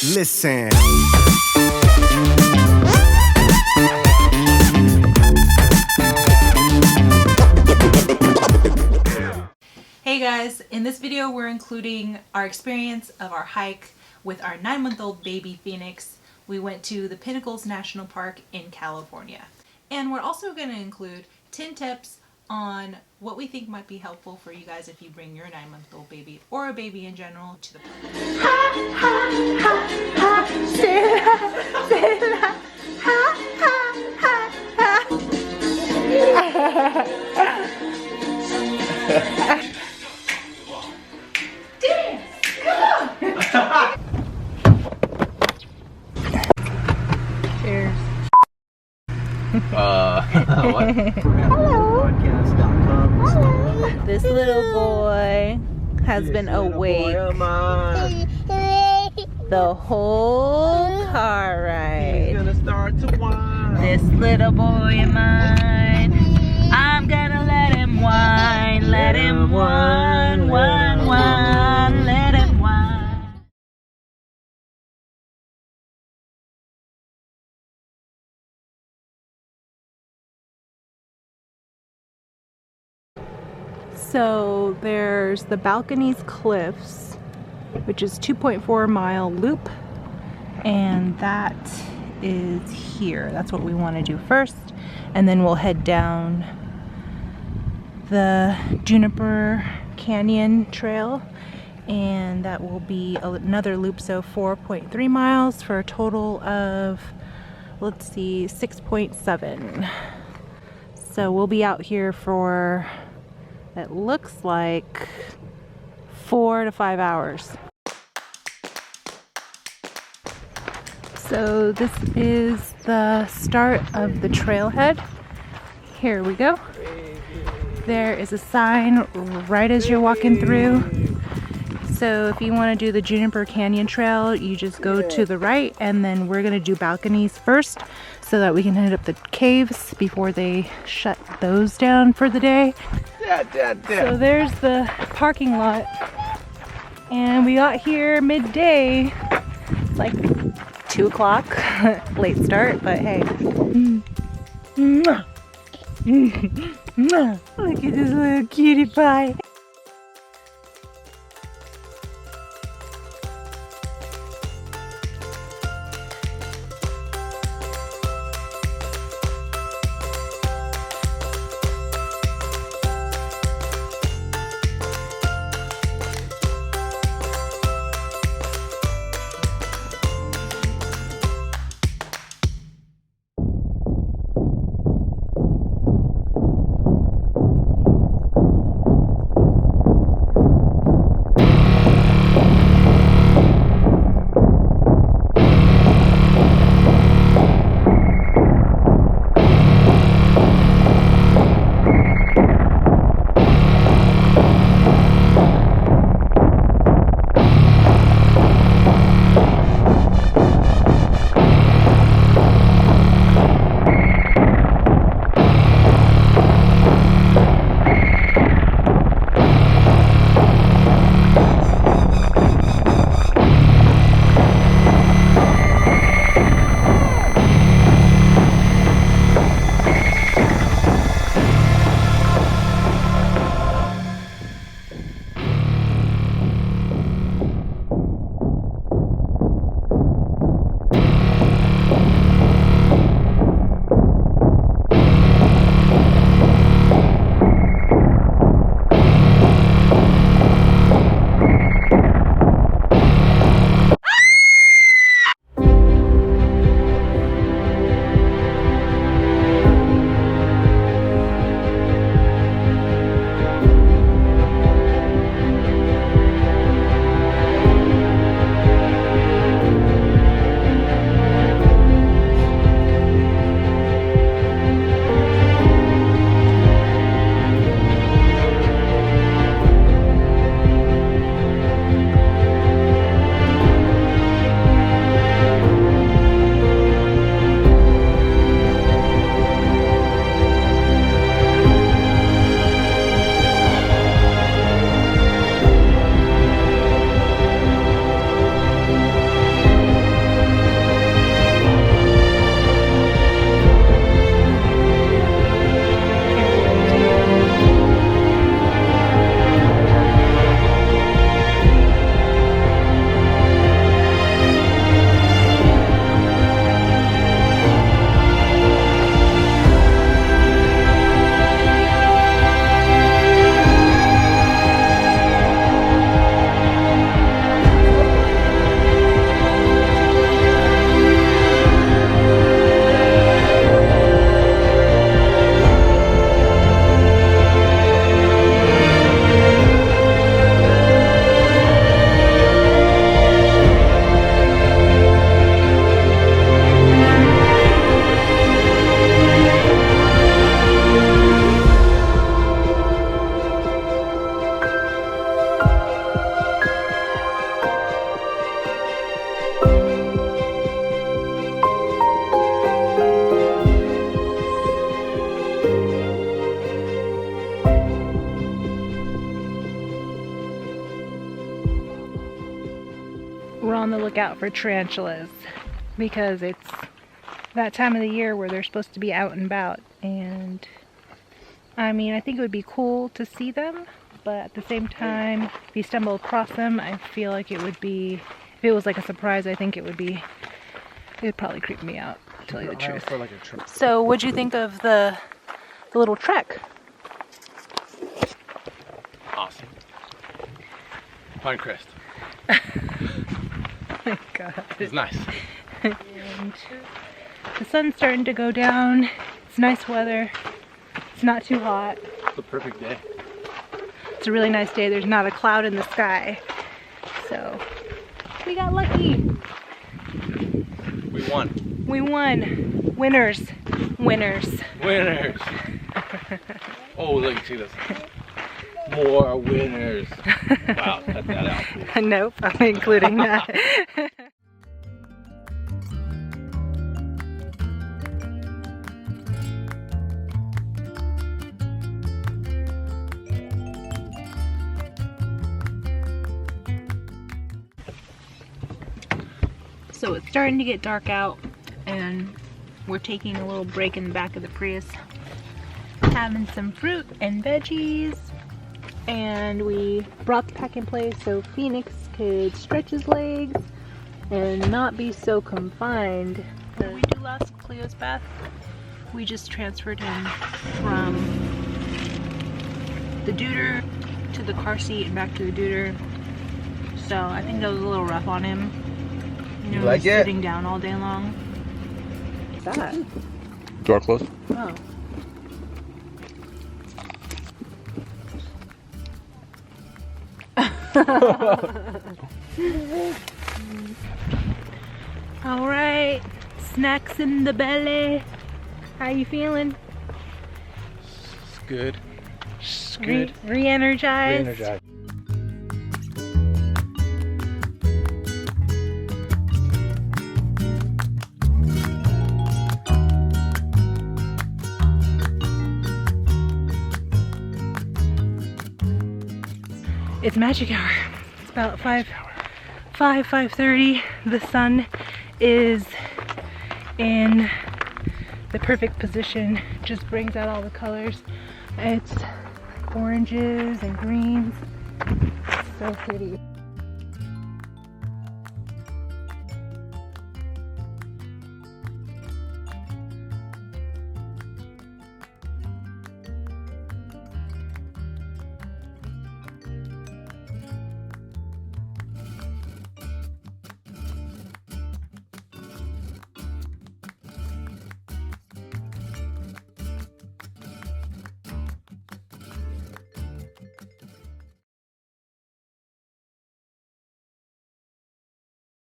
Listen. Hey guys, in this video we're including our experience of our hike with our 9-month-old baby Phoenix. We went to the Pinnacles National Park in California. And we're also going to include 10 tips on what we think might be helpful for you guys if you bring your 9-month-old baby or a baby in general to the park. Cheers. What? This little boy has been awake the whole car ride. This little boy of mine, I'm gonna let him whine, let him whine, whine, whine, let him whine. So there's the Balconies Cliffs, which is 2.4-mile loop, and that is here. That's what we want to do first, and then we'll head down the Juniper Canyon Trail, and that will be another loop, so 4.3 miles for a total of, let's see, 6.7. So we'll be out here for, it looks like, 4 to 5 hours. So this is the start of the trailhead. Here we go. There is a sign right as you're walking through. So if you want to do the Juniper Canyon Trail, you just go to the right, and then we're going to do Balconies first so that we can hit up the caves before they shut those down for the day. So there's the parking lot, and we got here midday. It's like 2 o'clock, late start, but hey. Look at this little cutie pie. we're on the lookout for tarantulas because it's that time of the year where they're supposed to be out and about. And I mean, I think it would be cool to see them, but at the same time, if you stumble across them, I feel like it would be, if it was like a surprise, I think it would probably creep me out, to tell you the truth. So what'd you think of the little trek? Awesome. Pinecrest. Oh my God. It's nice. And the sun's starting to go down. It's nice weather. It's not too hot. It's a perfect day. It's a really nice day. There's not a cloud in the sky. So we got lucky. We won. We won. Winners. Winners. Winners. Oh, look, see this. More winners. Wow, cut that out, please. Nope, I'm including that. So it's starting to get dark out, and we're taking a little break in the back of the Prius, having some fruit and veggies, and we brought the pack in place so Phoenix could stretch his legs and not be so confined. When we do lost Cleo's bath, we just transferred him from the deuter to the car seat and back to the deuter, so I think that was a little rough on him. You know, like sitting down all day long. What's that? Door closed. Oh. All right, snacks in the belly. How you feeling? It's good. It's good. Re-energized. Re-energized. It's magic hour. It's about 5:30. The sun is in the perfect position. Just brings out all the colors. It's oranges and greens. It's so pretty.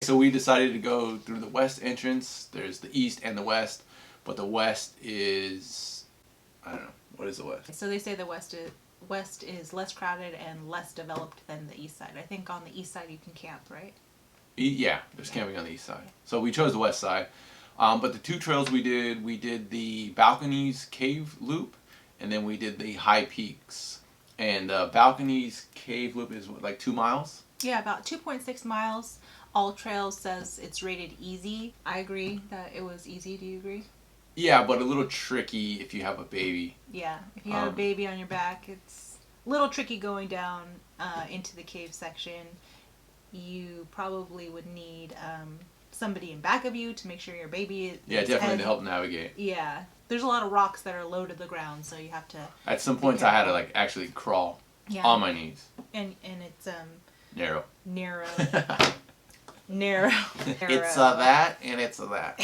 So we decided to go through the west entrance. There's the east and the west, but the west is, I don't know, what is the west? So they say the west is less crowded and less developed than the east side. I think on the east side you can camp, right? Yeah, there's camping on the east side. So we chose the west side. But the two trails we did the Balconies Cave Loop, and then we did the High Peaks. And Balconies Cave Loop is what, like 2 miles? Yeah, about 2.6 miles. All Trails says it's rated easy. I agree that it was easy. Do you agree? Yeah, but a little tricky if you have a baby. Yeah, if you have a baby on your back, it's a little tricky going down into the cave section. You probably would need somebody in back of you to make sure your baby is definitely to help navigate. Yeah, there's a lot of rocks that are low to the ground, so you have to. At some points, I had to like actually crawl on my knees. And it's narrow. Narrow. It's a that and it's a that.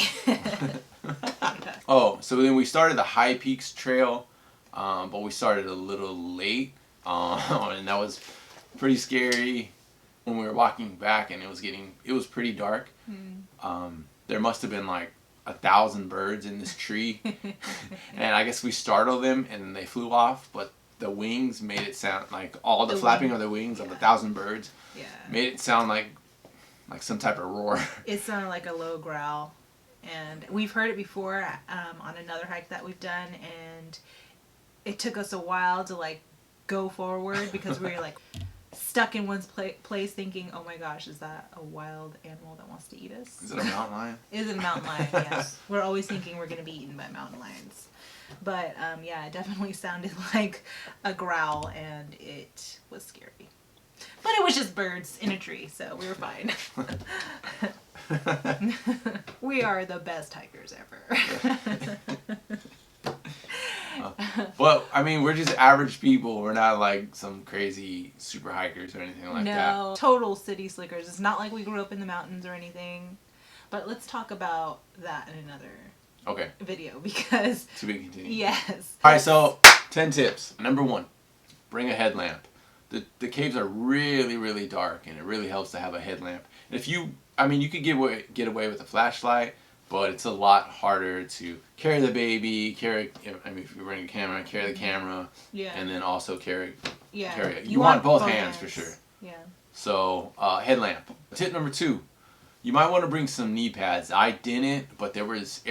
Oh, so then we started the High Peaks Trail, but we started a little late, and that was pretty scary when we were walking back, and it was pretty dark. There must have been like 1,000 birds in this tree, and I guess we startled them and they flew off, but the wings made it sound like all the flapping of the wings of 1,000 birds made it sound like some type of roar. It sounded like a low growl, and we've heard it before on another hike that we've done, and it took us a while to like go forward because we were like, stuck in one's place thinking, oh my gosh, is that a wild animal that wants to eat us? Is it a mountain lion? Is it a mountain lion? Yes. We're always thinking we're going to be eaten by mountain lions. But yeah, it definitely sounded like a growl, and it was scary. But it was just birds in a tree, so we were fine. We are the best hikers ever. But I mean, we're just average people. We're not like some crazy super hikers or anything like that. No, total city slickers. It's not like we grew up in the mountains or anything. But let's talk about that in another video, because to be continued. Yes. All right, so 10 tips. Number 1, bring a headlamp. The caves are really, really dark, and it really helps to have a headlamp. And if you, I mean, you could get away with a flashlight, but it's a lot harder to carry the baby, I mean, if you're running a camera, carry the camera, and then also carry it. You want both hands for sure. Yeah. So, headlamp. Tip number 2, you might want to bring some knee pads. I didn't, but there was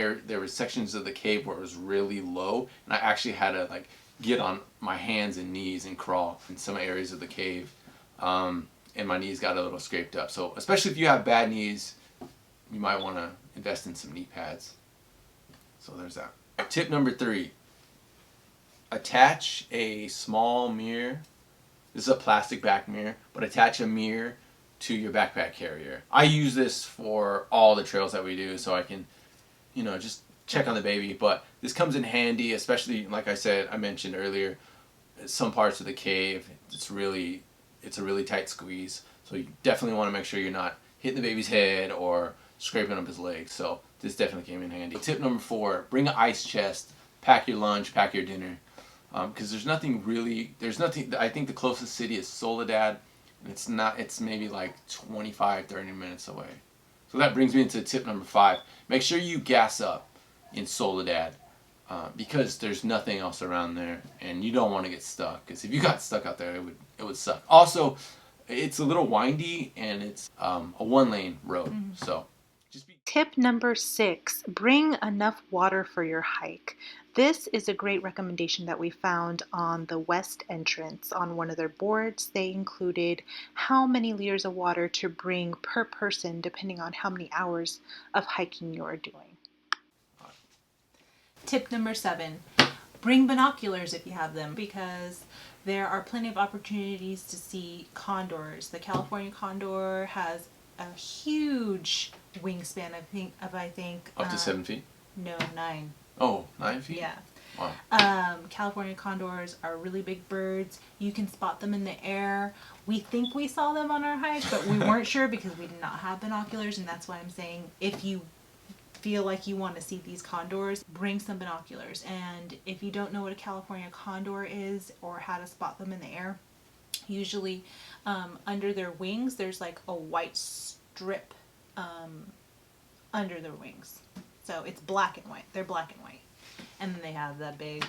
sections of the cave where it was really low, and I actually had to like get on my hands and knees and crawl in some areas of the cave, and my knees got a little scraped up. So, especially if you have bad knees, you might want to invest in some knee pads. So there's that. Tip number 3, attach a small mirror. This is a plastic back mirror, but attach a mirror to your backpack carrier. I use this for all the trails that we do, so I can, just check on the baby. But this comes in handy, especially, like I mentioned earlier, some parts of the cave, it's a really tight squeeze. So you definitely want to make sure you're not hitting the baby's head or scraping up his legs. So this definitely came in handy. Tip number 4, bring an ice chest, pack your lunch, pack your dinner. Because there's nothing, I think the closest city is Soledad, and it's maybe like 25-30 minutes away. So that brings me into tip number 5. Make sure you gas up in Soledad, because there's nothing else around there, and you don't want to get stuck, because if you got stuck out there, it would suck. Also, it's a little windy, and it's a 1-lane road, so just be... Tip number 6, bring enough water for your hike. This is a great recommendation that we found on the west entrance. On one of their boards, they included how many liters of water to bring per person depending on how many hours of hiking you're doing. Tip number 7, bring binoculars if you have them, because there are plenty of opportunities to see condors. The California condor has a huge wingspan, I think. Up to 7 feet? No, 9. Oh, 9 feet? Yeah. Wow. California condors are really big birds. You can spot them in the air. We think we saw them on our hike, but we weren't sure because we did not have binoculars, and that's why I'm saying if you feel like you want to see these condors, bring some binoculars. And if you don't know what a California condor is or how to spot them in the air, usually under their wings there's like a white strip under their wings. So it's black and white. They're black and white. And then they have that big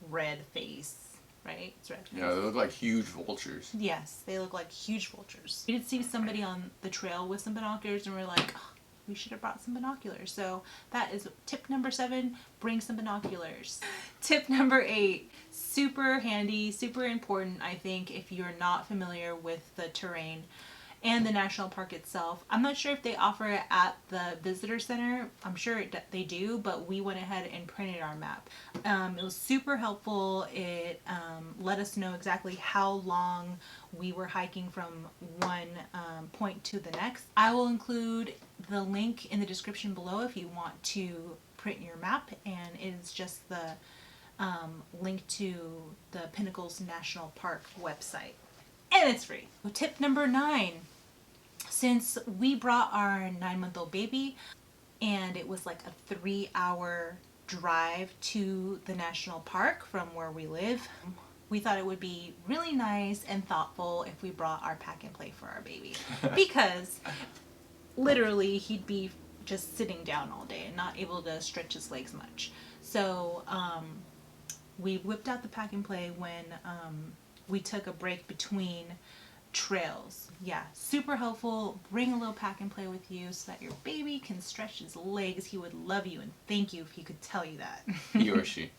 red face, right? It's red face. Yeah, they look like huge vultures. Yes, they look like huge vultures. We did see somebody on the trail with some binoculars, and we're like, oh, we should have brought some binoculars. So that is tip number 7, bring some binoculars. Tip number 8, super handy, super important, I think, if you're not familiar with the terrain and the national park itself. I'm not sure if they offer it at the visitor center. I'm sure they do, but we went ahead and printed our map. It was super helpful. It let us know exactly how long we were hiking from one point to the next. I will include the link in the description below if you want to print your map, and it is just the link to the Pinnacles National Park website. And it's free. Tip number 9. Since we brought our 9-month-old baby and it was like a 3-hour drive to the national park from where we live, we thought it would be really nice and thoughtful if we brought our pack and play for our baby. Because literally he'd be just sitting down all day and not able to stretch his legs much. So we whipped out the pack and play when we took a break between trails. Yeah, super helpful. Bring a little pack and play with you so that your baby can stretch his legs. He would love you and thank you if he could tell you that. He or she.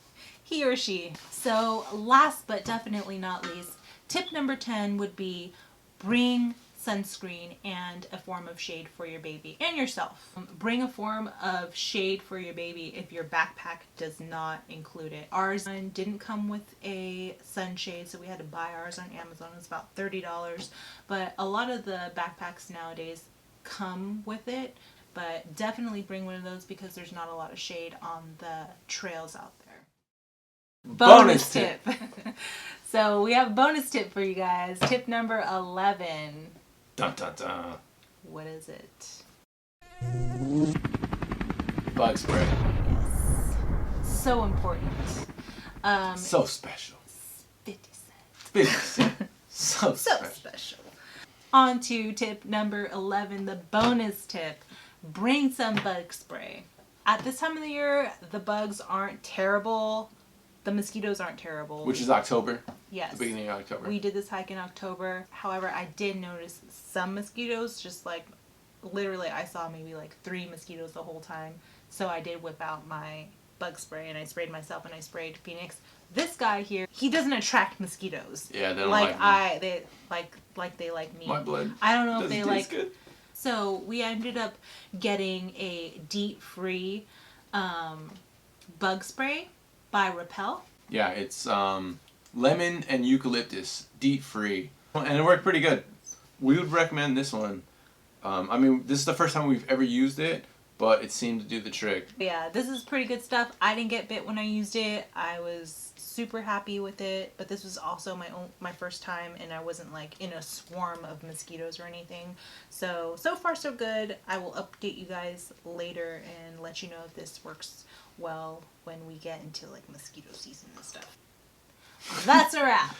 He or she. So last but definitely not least, Tip number 10 would be bring sunscreen and a form of shade for your baby and yourself. Bring a form of shade for your baby if your backpack does not include it. Ours didn't come with a sunshade, so we had to buy ours on Amazon. It was about $30, but a lot of the backpacks nowadays come with it. But definitely bring one of those because there's not a lot of shade on the trails out there. Bonus tip. So we have a bonus tip for you guys. Tip number 11. Dun dun dun. What is it? Bug spray. Yes. So important. So special. 50 cents. 50 cents. So So special. special. On to tip number 11, the bonus tip. Bring some bug spray. At this time of the year, the bugs aren't terrible. The mosquitoes aren't terrible. Which is October. Yes. The beginning of October. We did this hike in October. However, I did notice some mosquitoes, just like literally I saw maybe like 3 mosquitoes the whole time. So I did whip out my bug spray and I sprayed myself and I sprayed Phoenix. This guy here, he doesn't attract mosquitoes. Yeah, they don't like like me. they like me. My blood. I don't know if Doesn't they taste like. good. So we ended up getting a DEET-free bug spray by Repel. Yeah, it's lemon and eucalyptus, DEET free, and it worked pretty good. We would recommend this one. I mean, this is the first time we've ever used it, but it seemed to do the trick. Yeah, this is pretty good stuff. I didn't get bit when I used it. I was super happy with it, but this was also my first time, and I wasn't like in a swarm of mosquitoes or anything. So far so good. I will update you guys later and let you know if this works well when we get into like mosquito season and stuff. That's a wrap.